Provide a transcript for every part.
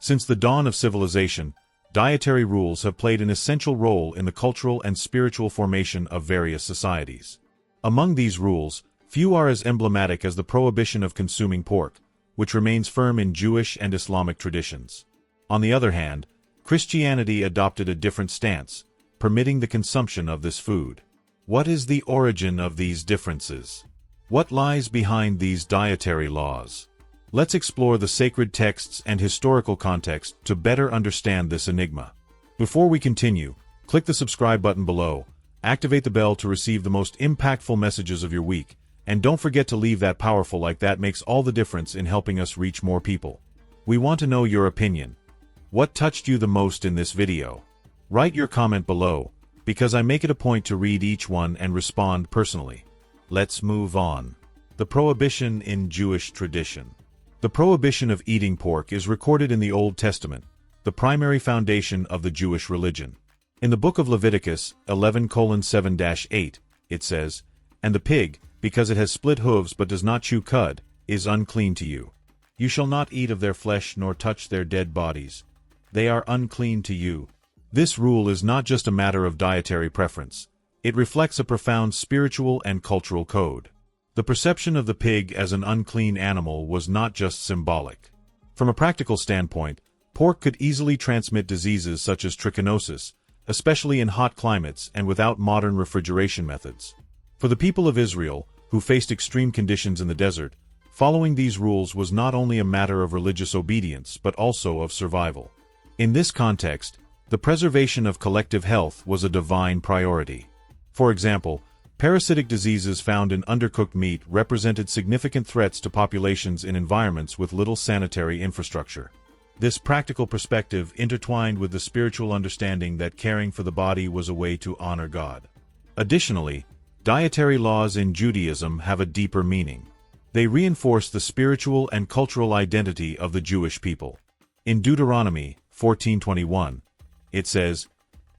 Since the dawn of civilization, dietary rules have played an essential role in the cultural and spiritual formation of various societies. Among these rules, few are as emblematic as the prohibition of consuming pork, which remains firm in Jewish and Islamic traditions. On the other hand, Christianity adopted a different stance, permitting the consumption of this food. What is the origin of these differences? What lies behind these dietary laws? Let's explore the sacred texts and historical context to better understand this enigma. Before we continue, click the subscribe button below, activate the bell to receive the most impactful messages of your week, and don't forget to leave that powerful like. That makes all the difference in helping us reach more people. We want to know your opinion. What touched you the most in this video? Write your comment below, because I make it a point to read each one and respond personally. Let's move on. The prohibition in Jewish tradition. The prohibition of eating pork is recorded in the Old Testament, the primary foundation of the Jewish religion. In the book of Leviticus 11:7-8, it says, "And the pig, because it has split hooves but does not chew cud, is unclean to you. You shall not eat of their flesh nor touch their dead bodies. They are unclean to you." This rule is not just a matter of dietary preference. It reflects a profound spiritual and cultural code. The perception of the pig as an unclean animal was not just symbolic. From a practical standpoint, pork could easily transmit diseases such as trichinosis, especially in hot climates and without modern refrigeration methods. For the people of Israel, who faced extreme conditions in the desert, following these rules was not only a matter of religious obedience but also of survival. In this context, the preservation of collective health was a divine priority. For example, parasitic diseases found in undercooked meat represented significant threats to populations in environments with little sanitary infrastructure. This practical perspective intertwined with the spiritual understanding that caring for the body was a way to honor God. Additionally, dietary laws in Judaism have a deeper meaning. They reinforce the spiritual and cultural identity of the Jewish people. In Deuteronomy 14:21, it says,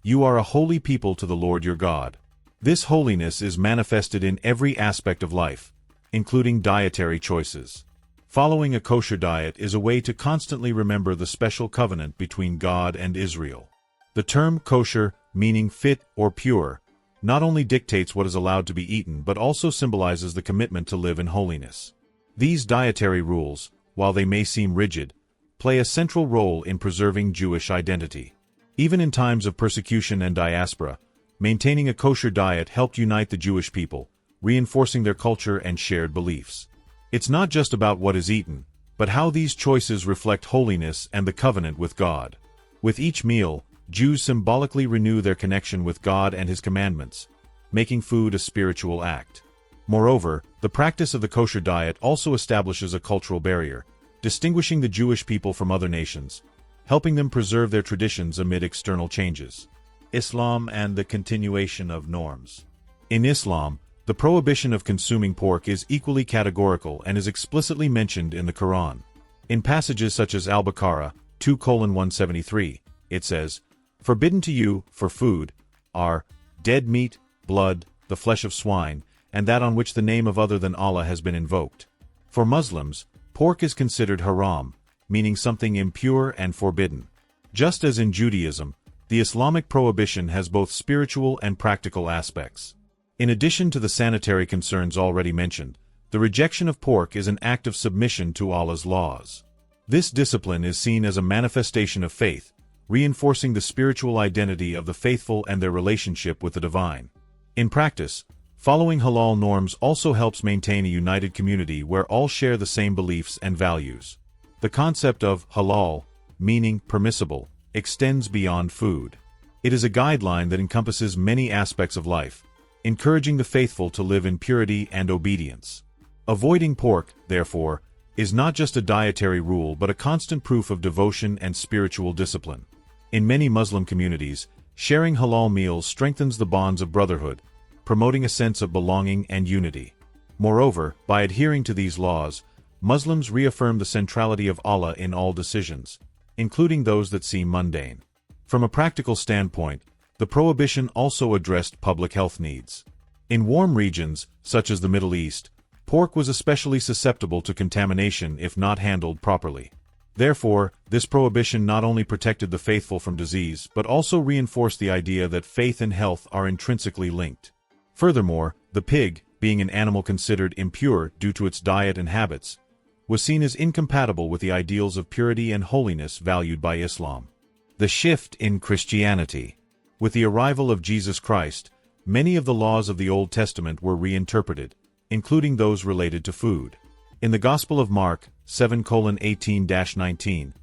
"You are a holy people to the Lord your God." This holiness is manifested in every aspect of life, including dietary choices. Following a kosher diet is a way to constantly remember the special covenant between God and Israel. The term kosher, meaning fit or pure, not only dictates what is allowed to be eaten but also symbolizes the commitment to live in holiness. These dietary rules, while they may seem rigid, play a central role in preserving Jewish identity. Even in times of persecution and diaspora, maintaining a kosher diet helped unite the Jewish people, reinforcing their culture and shared beliefs. It's not just about what is eaten, but how these choices reflect holiness and the covenant with God. With each meal, Jews symbolically renew their connection with God and His commandments, making food a spiritual act. Moreover, the practice of the kosher diet also establishes a cultural barrier, distinguishing the Jewish people from other nations, helping them preserve their traditions amid external changes. Islam and the continuation of norms. In Islam, the prohibition of consuming pork is equally categorical and is explicitly mentioned in the Quran. In passages such as Al-Baqarah 2:173, it says, "Forbidden to you, for food, are dead meat, blood, the flesh of swine, and that on which the name of other than Allah has been invoked." For Muslims, pork is considered haram, meaning something impure and forbidden. Just as in Judaism, the Islamic prohibition has both spiritual and practical aspects. In addition to the sanitary concerns already mentioned, the rejection of pork is an act of submission to Allah's laws. This discipline is seen as a manifestation of faith, reinforcing the spiritual identity of the faithful and their relationship with the divine. In practice, following halal norms also helps maintain a united community where all share the same beliefs and values. The concept of halal, meaning permissible, extends beyond food. It is a guideline that encompasses many aspects of life, encouraging the faithful to live in purity and obedience. Avoiding pork, therefore, is not just a dietary rule but a constant proof of devotion and spiritual discipline. In many Muslim communities, sharing halal meals strengthens the bonds of brotherhood, promoting a sense of belonging and unity. Moreover, by adhering to these laws, Muslims reaffirm the centrality of Allah in all decisions, including those that seem mundane. From a practical standpoint, the prohibition also addressed public health needs. In warm regions, such as the Middle East, pork was especially susceptible to contamination if not handled properly. Therefore, this prohibition not only protected the faithful from disease but also reinforced the idea that faith and health are intrinsically linked. Furthermore, the pig, being an animal considered impure due to its diet and habits, was seen as incompatible with the ideals of purity and holiness valued by Islam. The shift in Christianity. With the arrival of Jesus Christ, many of the laws of the Old Testament were reinterpreted, including those related to food. In the Gospel of Mark 7:18-19,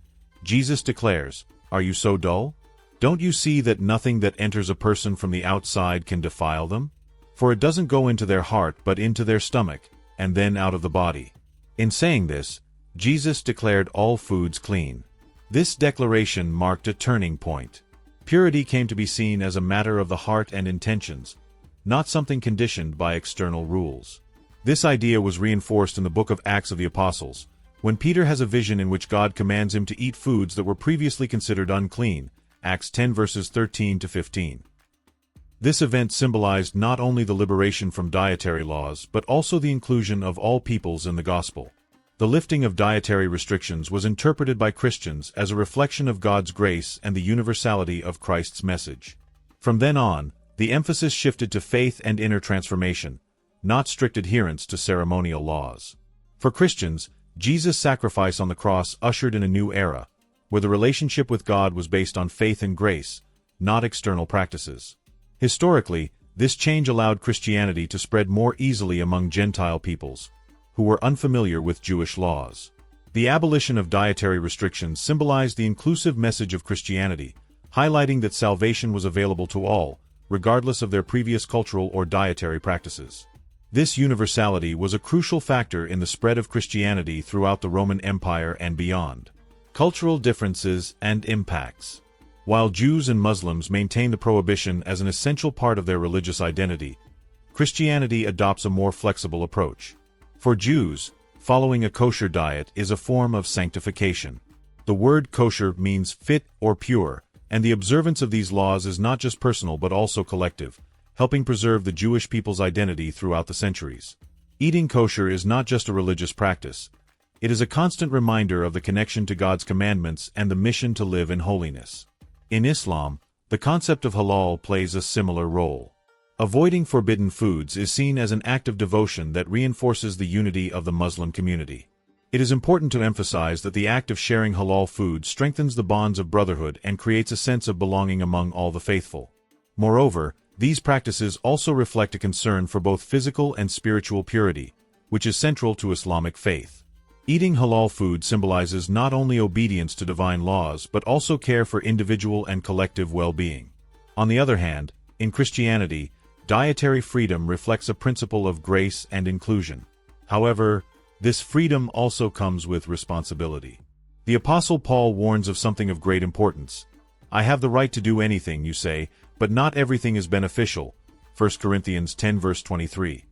Jesus declares, "Are you so dull? Don't you see that nothing that enters a person from the outside can defile them? For it doesn't go into their heart but into their stomach, and then out of the body." In saying this, Jesus declared all foods clean. This declaration marked a turning point. Purity came to be seen as a matter of the heart and intentions, not something conditioned by external rules. This idea was reinforced in the book of Acts of the Apostles, when Peter has a vision in which God commands him to eat foods that were previously considered unclean, Acts 10 verses 13-15. This event symbolized not only the liberation from dietary laws but also the inclusion of all peoples in the gospel. The lifting of dietary restrictions was interpreted by Christians as a reflection of God's grace and the universality of Christ's message. From then on, the emphasis shifted to faith and inner transformation, not strict adherence to ceremonial laws. For Christians, Jesus' sacrifice on the cross ushered in a new era, where the relationship with God was based on faith and grace, not external practices. Historically, this change allowed Christianity to spread more easily among Gentile peoples, who were unfamiliar with Jewish laws. The abolition of dietary restrictions symbolized the inclusive message of Christianity, highlighting that salvation was available to all, regardless of their previous cultural or dietary practices. This universality was a crucial factor in the spread of Christianity throughout the Roman Empire and beyond. Cultural differences and impacts. While Jews and Muslims maintain the prohibition as an essential part of their religious identity, Christianity adopts a more flexible approach. For Jews, following a kosher diet is a form of sanctification. The word kosher means fit or pure, and the observance of these laws is not just personal but also collective, helping preserve the Jewish people's identity throughout the centuries. Eating kosher is not just a religious practice. It is a constant reminder of the connection to God's commandments and the mission to live in holiness. In Islam, the concept of halal plays a similar role. Avoiding forbidden foods is seen as an act of devotion that reinforces the unity of the Muslim community. It is important to emphasize that the act of sharing halal food strengthens the bonds of brotherhood and creates a sense of belonging among all the faithful. Moreover, these practices also reflect a concern for both physical and spiritual purity, which is central to Islamic faith. Eating halal food symbolizes not only obedience to divine laws but also care for individual and collective well-being. On the other hand, in Christianity, dietary freedom reflects a principle of grace and inclusion. However, this freedom also comes with responsibility. The Apostle Paul warns of something of great importance. "I have the right to do anything," you say, "but not everything is beneficial." 1 Corinthians 10 verse 23.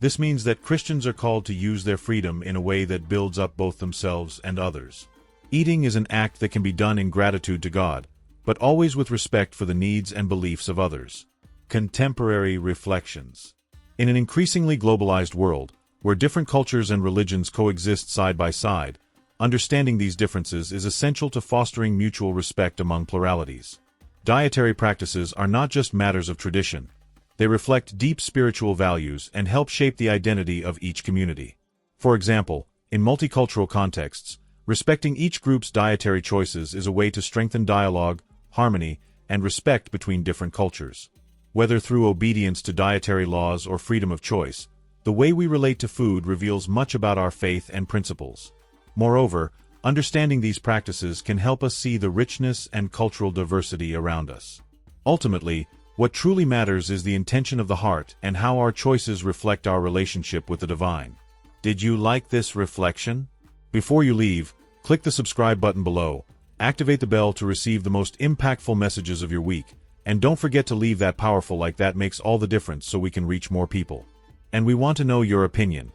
This means that Christians are called to use their freedom in a way that builds up both themselves and others. Eating is an act that can be done in gratitude to God, but always with respect for the needs and beliefs of others. Contemporary reflections. In an increasingly globalized world, where different cultures and religions coexist side by side, understanding these differences is essential to fostering mutual respect among pluralities. Dietary practices are not just matters of tradition. They reflect deep spiritual values and help shape the identity of each community. For example, in multicultural contexts, respecting each group's dietary choices is a way to strengthen dialogue, harmony, and respect between different cultures. Whether through obedience to dietary laws or freedom of choice, the way we relate to food reveals much about our faith and principles. Moreover, understanding these practices can help us see the richness and cultural diversity around us. Ultimately, what truly matters is the intention of the heart and how our choices reflect our relationship with the divine. Did you like this reflection? Before you leave, click the subscribe button below, activate the bell to receive the most impactful messages of your week, and don't forget to leave that powerful like. That makes all the difference so we can reach more people. And we want to know your opinion.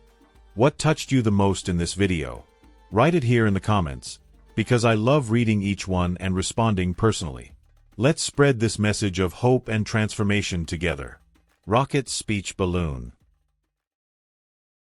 What touched you the most in this video? Write it here in the comments, because I love reading each one and responding personally. Let's spread this message of hope and transformation together. Rocket speech balloon.